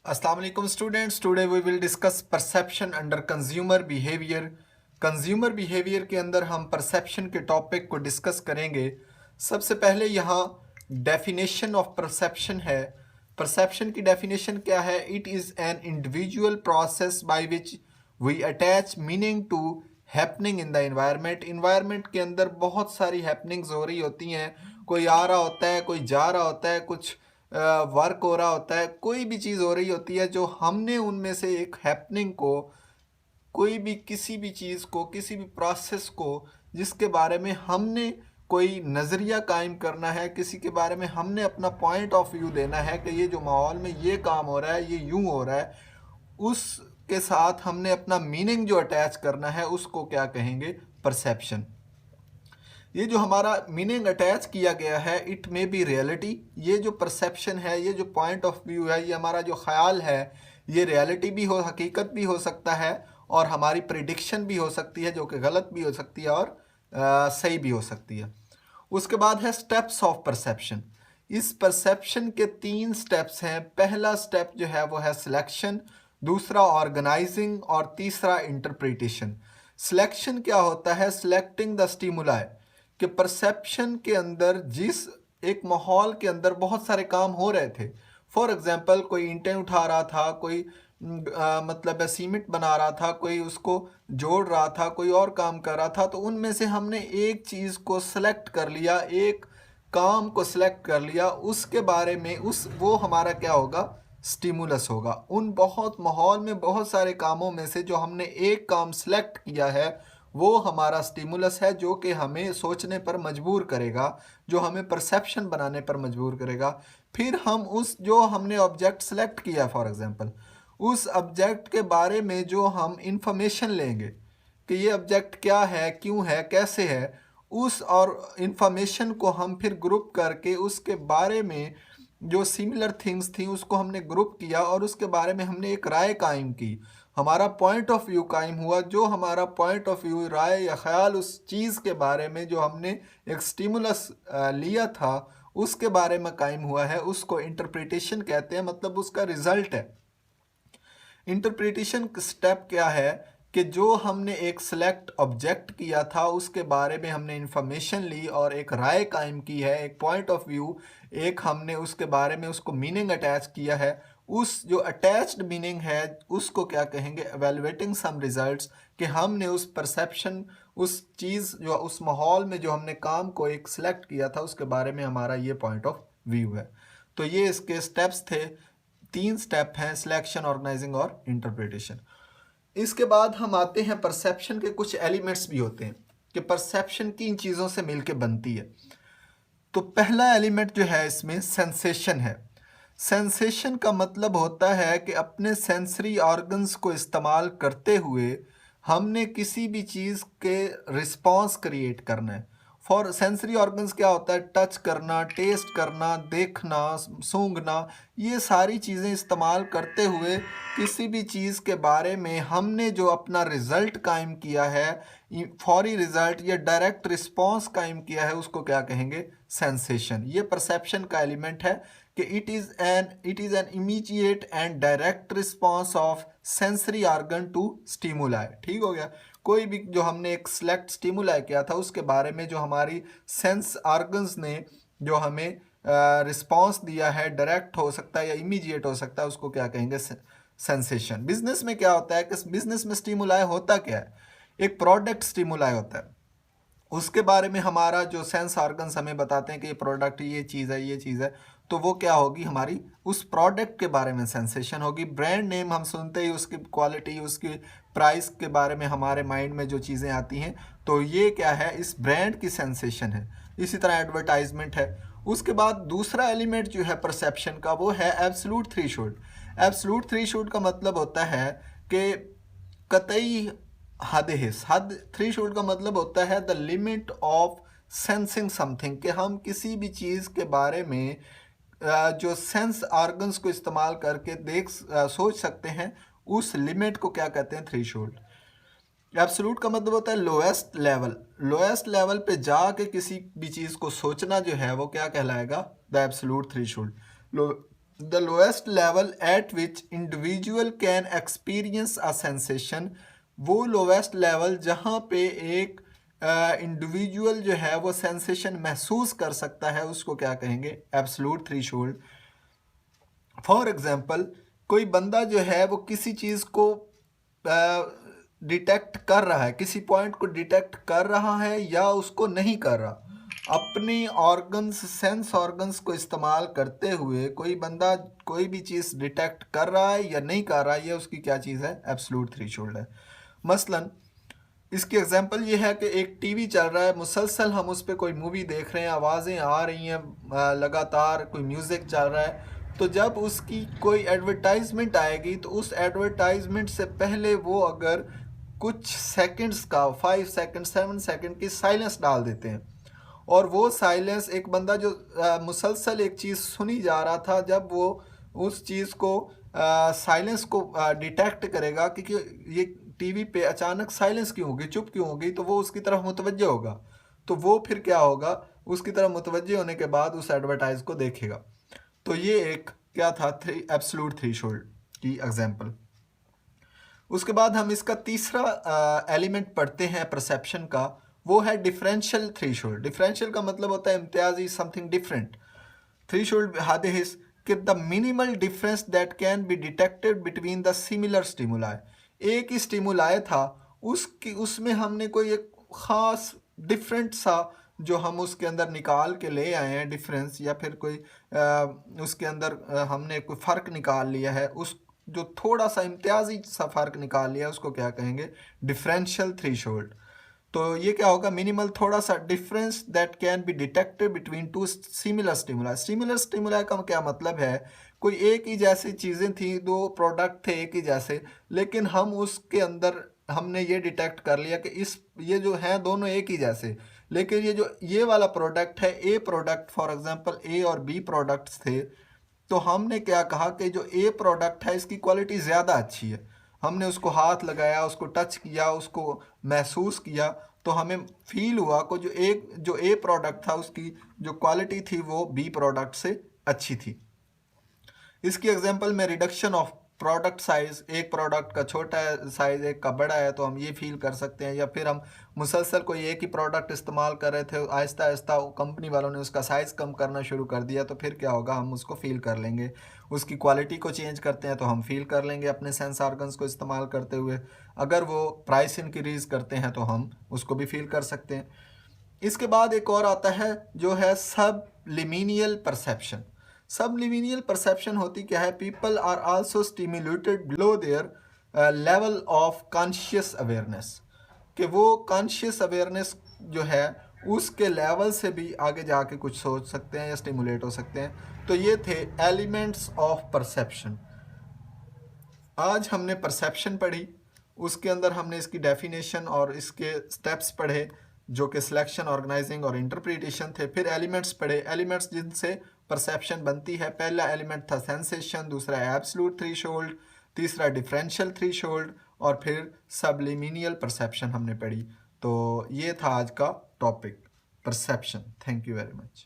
अस्सलाम वालेकुम students, today we will discuss perception under consumer behaviour. Consumer behaviour के अंदर हम परसेप्शन के टॉपिक को डिस्कस करेंगे। सबसे पहले यहाँ डेफिनेशन ऑफ परसेप्शन है। परसेप्शन की डेफिनेशन क्या है? It is an individual process by which we attach meaning to happening in the environment. Environment के अंदर बहुत सारी हैपनिंग्स हो रही होती हैं, कोई आ रहा होता है, कोई जा रहा होता है, कुछ वर्क हो रहा होता है, कोई भी चीज़ हो रही होती है जो हमने उनमें से एक हैपनिंग को, कोई भी किसी भी चीज़ को, किसी भी प्रोसेस को जिसके बारे में हमने कोई नज़रिया कायम करना है, किसी के बारे में हमने अपना पॉइंट ऑफ व्यू देना है कि ये जो माहौल में ये काम हो रहा है, ये यूं हो रहा है, उसके साथ हमने अपना मीनिंग जो अटैच करना है उसको क्या कहेंगे? परसेप्शन। ये जो हमारा मीनिंग अटैच किया गया है, इट मे बी रियलिटी। ये जो परसेप्शन है, ये जो पॉइंट ऑफ व्यू है, ये हमारा जो ख्याल है, ये रियलिटी भी हो, हकीकत भी हो सकता है, और हमारी प्रिडिक्शन भी हो सकती है जो कि गलत भी हो सकती है और सही भी हो सकती है। उसके बाद है स्टेप्स ऑफ परसेप्शन। इस परसेप्शन के 3 स्टेप्स हैं। पहला स्टेप जो है वो है सिलेक्शन, दूसरा ऑर्गेनाइजिंग और तीसरा इंटरप्रिटेशन। सिलेक्शन क्या होता है? सिलेक्टिंग द स्टिमुलाई, कि परसेप्शन के अंदर जिस एक माहौल के अंदर बहुत सारे काम हो रहे थे। फॉर एग्जांपल कोई ईंटें उठा रहा था, कोई मतलब सीमेंट बना रहा था, कोई उसको जोड़ रहा था, कोई और काम कर रहा था, तो उनमें से हमने एक चीज़ को सेलेक्ट कर लिया, एक काम को सिलेक्ट कर लिया, उसके बारे में वो हमारा क्या होगा? स्टिमुलस होगा। उन बहुत माहौल में बहुत सारे कामों में से जो हमने एक काम सिलेक्ट किया है वो हमारा स्टिमुलस है, जो कि हमें सोचने पर मजबूर करेगा, जो हमें परसेप्शन बनाने पर मजबूर करेगा। फिर हम उस जो हमने ऑब्जेक्ट सेलेक्ट किया, फॉर एग्जांपल उस ऑब्जेक्ट के बारे में जो हम इंफॉर्मेशन लेंगे कि ये ऑब्जेक्ट क्या है, क्यों है, कैसे है, उस और इंफॉर्मेशन को हम फिर ग्रुप करके उसके बारे में जो सिमिलर थिंग्स थी उसको हमने ग्रुप किया और उसके बारे में हमने एक राय कायम की। हमारा पॉइंट ऑफ व्यू कायम हुआ। जो हमारा पॉइंट ऑफ व्यू, राय या ख्याल उस चीज़ के बारे में जो हमने एक स्टिमुलस लिया था उसके बारे में कायम हुआ है, उसको इंटरप्रिटेशन कहते हैं, मतलब उसका रिजल्ट है। इंटरप्रिटेशन स्टेप क्या है? कि जो हमने एक सिलेक्ट ऑब्जेक्ट किया था उसके बारे में हमने इंफॉर्मेशन ली और एक राय कायम की है, एक पॉइंट ऑफ व्यू, एक हमने उसके बारे में उसको मीनिंग अटैच किया है। उस जो अटैच्ड मीनिंग है उसको क्या कहेंगे? एवेलुएटिंग सम रिजल्ट्स, कि हमने उस परसेप्शन, उस चीज़ जो उस माहौल में जो हमने काम को एक सिलेक्ट किया था उसके बारे में हमारा ये पॉइंट ऑफ व्यू है। तो ये इसके स्टेप्स थे। 3 स्टेप हैं, सिलेक्शन, ऑर्गेनाइजिंग और इंटरप्रिटेशन। इसके बाद हम आते हैं, परसेप्शन के कुछ एलिमेंट्स भी होते हैं कि परसेप्शन किन चीज़ों से मिलके बनती है। तो पहला एलिमेंट जो है इसमें सेंसेशन है। सेंसेशन का मतलब होता है कि अपने सेंसरी ऑर्गन्स को इस्तेमाल करते हुए हमने किसी भी चीज़ के रिस्पॉन्स क्रिएट करना है। फॉर सेंसरी ऑर्गन्स क्या होता है? टच करना, टेस्ट करना, देखना, सूंघना, ये सारी चीज़ें इस्तेमाल करते हुए किसी भी चीज़ के बारे में हमने जो अपना रिज़ल्ट कायम किया है, फौरी रिज़ल्ट या डायरेक्ट रिस्पॉन्स कायम किया है, उसको क्या कहेंगे? सेंसेशन। ये परसेप्शन का एलिमेंट है कि it is an immediate and direct response of sensory organ to stimuli. ठीक हो गया? कोई भी जो हमने एक सिलेक्ट स्टिमुलाई किया था उसके बारे में जो हमारी सेंस ऑर्गन्स ने जो हमें रिस्पॉन्स दिया है, डायरेक्ट हो सकता है या इमीडिएट हो सकता है, उसको क्या कहेंगे? सेंसेशन। बिजनेस में क्या होता है कि बिजनेस में स्टिमुलाई होता क्या है? एक प्रोडक्ट स्टिमुलाई होता है, उसके बारे में हमारा जो सेंस ऑर्गन्स हमें बताते हैं कि ये प्रोडक्ट, ये चीज़ है, ये चीज़ है, तो वो क्या होगी? हमारी उस प्रोडक्ट के बारे में सेंसेशन होगी। ब्रांड नेम हम सुनते ही उसकी क्वालिटी, उसकी प्राइस के बारे में हमारे माइंड में जो चीज़ें आती हैं, तो ये क्या है? इस ब्रांड की सेंसेशन है। इसी तरह एडवर्टाइजमेंट है। उसके बाद दूसरा एलिमेंट जो है परसेप्शन का वो है एब्सोल्यूट थ्रेशोल्ड। एब्सोल्यूट थ्रेशोल्ड का मतलब होता है कि कतई हद हिस्स। हद थ्रेशोल्ड का मतलब होता है the limit of sensing something, कि हम किसी भी चीज़ के बारे में जो सेंस ऑर्गन्स को इस्तेमाल करके सोच सकते हैं, उस लिमिट को क्या कहते हैं? थ्रेशोल्ड। एब्सोल्यूट का मतलब होता है लोएस्ट लेवल। लोएस्ट लेवल पे जाके किसी भी चीज़ को सोचना जो है वो क्या कहलाएगा? The absolute threshold. The lowest level eight which individual can experience a sensation, वो लोएस्ट लेवल जहाँ पे एक इंडिविजुअल जो है वो सेंसेशन महसूस कर सकता है, उसको क्या कहेंगे? Absolute threshold. फॉर एग्जांपल, कोई बंदा जो है वो किसी चीज़ को डिटेक्ट कर रहा है, किसी पॉइंट को डिटेक्ट कर रहा है या उसको नहीं कर रहा, अपनी ऑर्गन्स, सेंस ऑर्गन्स को इस्तेमाल करते हुए कोई बंदा कोई भी चीज़ डिटेक्ट कर रहा है या नहीं कर रहा है, ये उसकी क्या चीज़ है? एब्सोल्यूट थ्रेशोल्ड है। मसलन इसकी एग्जांपल ये है कि एक टीवी चल रहा है, मुसलसल हम उस पर कोई मूवी देख रहे हैं, आवाज़ें आ रही हैं, लगातार कोई म्यूज़िक चल रहा है, तो जब उसकी कोई एडवर्टाइजमेंट आएगी तो उस एडवर्टाइजमेंट से पहले वो अगर कुछ सेकंड्स का 5 सेकंड 7 सेकंड की साइलेंस डाल देते हैं, और वो साइलेंस एक बंदा जो मुसलसल एक चीज़ सुनी जा रहा था, जब वो उस चीज़ को साइलेंस को डिटेक्ट करेगा कि ये टीवी पे अचानक साइलेंस क्यों होगी, चुप क्यों होगी, तो वो उसकी तरफ मुतवज्जे होगा, तो वो फिर क्या होगा? उसकी तरफ मुतवज्जे होने के बाद उस एडवर्टाइज को देखेगा। तो ये एक क्या था? एब्सोल्यूट थ्रेशोल्ड की एग्जांपल। उसके बाद हम इसका तीसरा एलिमेंट पढ़ते हैं परसेप्शन का, वो है डिफरेंशियल थ्रेशोल्ड। डिफरेंशियल का मतलब होता है इम्तियाजी, समथिंग डिफरेंट। थ्रेशोल्ड हद इज कि the minimal difference that can be detected between the similar stimuli. एक ही स्टिमुलाई था, उसमें हमने कोई एक ख़ास डिफरेंट सा जो हम उसके अंदर निकाल के ले आए हैं डिफरेंस, या फिर कोई उसके अंदर हमने कोई फ़र्क निकाल लिया है, उस जो थोड़ा सा इम्तियाजी सा फ़र्क निकाल लिया, उसको क्या कहेंगे? Differential threshold. तो ये क्या होगा? मिनिमल थोड़ा सा difference that can be detected between two similar stimula. Similar stimula का क्या मतलब है? कोई एक ही जैसी चीज़ें थी, दो प्रोडक्ट थे एक ही जैसे, लेकिन हम उसके अंदर हमने ये डिटेक्ट कर लिया कि ये जो है दोनों एक ही जैसे, लेकिन ये वाला प्रोडक्ट है, ए प्रोडक्ट, फॉर एग्जांपल ए और बी प्रोडक्ट्स थे, तो हमने क्या कहा कि जो ए प्रोडक्ट है इसकी क्वालिटी ज़्यादा अच्छी है। हमने उसको हाथ लगाया, उसको टच किया, उसको महसूस किया, तो हमें फील हुआ कि जो ए प्रोडक्ट था उसकी जो क्वालिटी थी वो बी प्रोडक्ट से अच्छी थी। इसकी एग्जांपल में रिडक्शन ऑफ प्रोडक्ट साइज, एक प्रोडक्ट का छोटा है साइज, एक का बड़ा है, तो हम ये फील कर सकते हैं। या फिर हम मुसलसल कोई एक ही प्रोडक्ट इस्तेमाल कर रहे थे, आहिस्ता आहिस्ता कंपनी वालों ने उसका साइज़ कम करना शुरू कर दिया, तो फिर क्या होगा? हम उसको फील कर लेंगे। उसकी क्वालिटी को चेंज करते हैं तो हम फील कर लेंगे अपने सेंस ऑर्गन्स को इस्तेमाल करते हुए। अगर वो प्राइस इंक्रीज करते हैं तो हम उसको भी फील कर सकते हैं। इसके बाद एक और आता है जो है सबलिमिनियल परसेप्शन। सबलिमिनियल परसेप्शन होती क्या है? People are also stimulated below their level of conscious awareness, कि वो कॉन्शियस अवेयरनेस जो है उसके लेवल से भी आगे जाके कुछ सोच सकते हैं या स्टिमुलेट हो सकते हैं। तो ये थे एलिमेंट्स ऑफ परसेप्शन। आज हमने परसेप्शन पढ़ी, उसके अंदर हमने इसकी डेफिनेशन और इसके स्टेप्स पढ़े जो कि सिलेक्शन, ऑर्गेनाइजिंग और इंटरप्रिटेशन थे। फिर एलिमेंट्स पढ़े, एलिमेंट्स जिनसे परसेप्शन बनती है। पहला एलिमेंट था सेंसेशन, दूसरा एब्सोल्यूट थ्रेशोल्ड, तीसरा डिफरेंशियल थ्रेशोल्ड, और फिर सबलिमिनियल परसेप्शन हमने पढ़ी। तो ये था आज का topic, perception. Thank you very much.